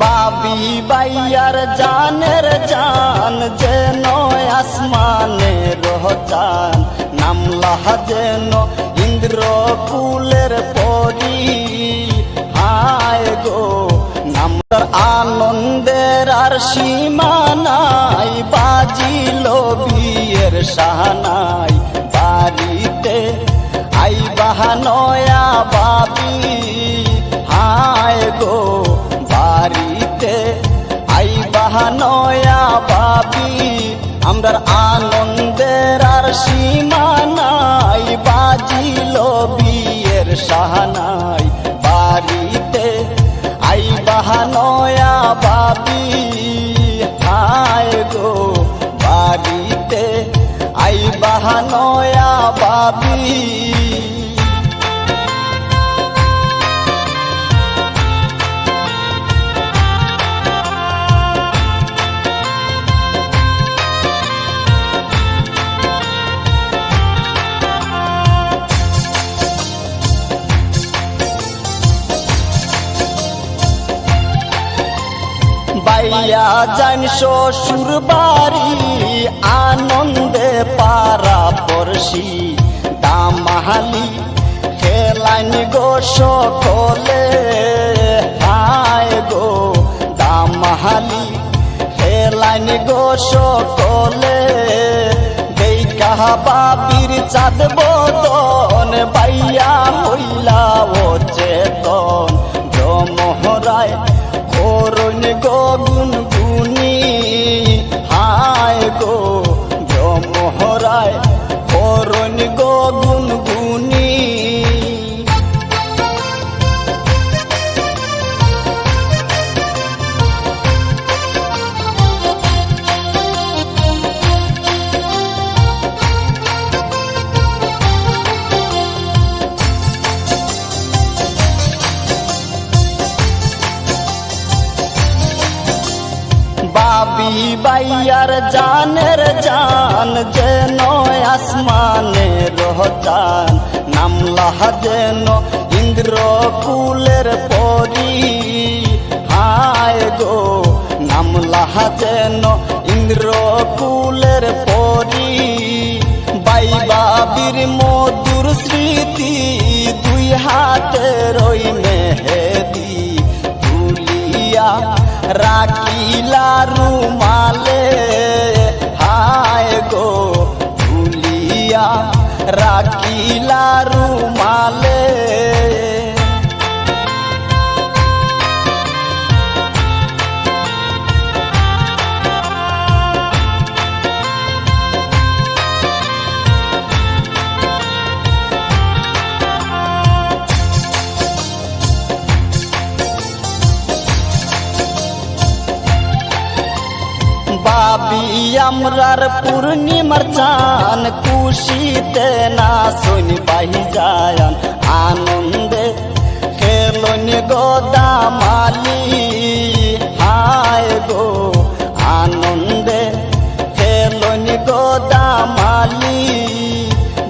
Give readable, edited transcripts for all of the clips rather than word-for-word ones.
বাবি buyer জানের জান যেন আসমানে রহচান নামলা যেন ইন্দ্র কুলের পরি হায় গো নামতার আনন্দের আর সীমা নাই বাজিল বিয়ের সাহানাই বাড়িতে আই বাহানয়া বাবি হায় গো বাড়িতে আই বাহানয়া বাবি আমরার আনন্দের আর সীমা নাই বাজিল বিয়ের সাহানাই বাড়িতে আই বাহানয়া বাবি হায় গো বাড়িতে আই বাহানয়া বাবি বাইয়া যান শ্বশুর বাড়ি আনন্দে পারা পড়শি দামাহালি খেলাইন গো সকলে হায় গো দামাহালি খেলাইন গো সকলে দেখা বাবির চাঁদ বদন বাইয়া হইলা ও চেতন ব্রহ্মরায় করুন গো গুনগুনি হায় গো ব্রহ্মরায় করুন গো গুনগুনি বাবি বাইয়ার জানের জান যেন আসমানে রহচান নামলা যেন ইন্দ্র কুলের পরি হায় গো নামলা যেন ইন্দ্র কুলের পরি বাই বাবির মধুর স্মৃতি দুই হাতের ওই মেহেদি তুলিয়া রাখিলা রুমালে হায় গো ভুলিয়া রাখিলা রুমালে বাবি আমরার পূর্ণিমার চান খুশিতে না শুনি বাহি যায়ান আনন্দে খেলন গো দামালি হায় গো আনন্দে খেলন গো দামালি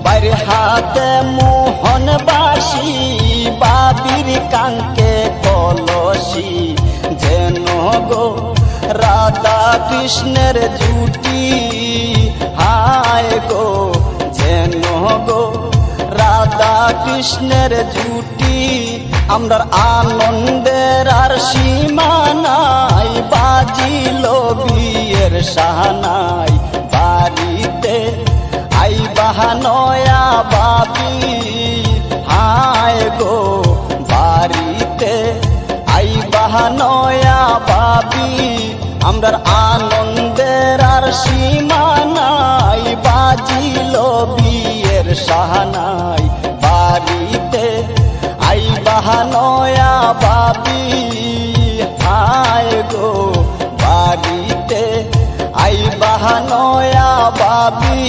বাইরে হাতে মোহন বাসি বাবির কাঙ্কে কলসি যেন গো রাধা কৃষ্ণের জুটি হায় গো যেন গো রাধা কৃষ্ণের জুটি আমরার আনন্দের আর সীমা নাই বাজিল বিয়ের সাহানাই বাড়িতে আই বাহানয়া বাবি হায় গো বাড়িতে আই বাহানয়া বাবি আমরার আনন্দের আর সীমা নাই বাজিল বিয়ের সাহানাই বাড়িতে আই বাহানয়া বাবি হায় গো বাড়িতে আই বাহানয়া বাবি।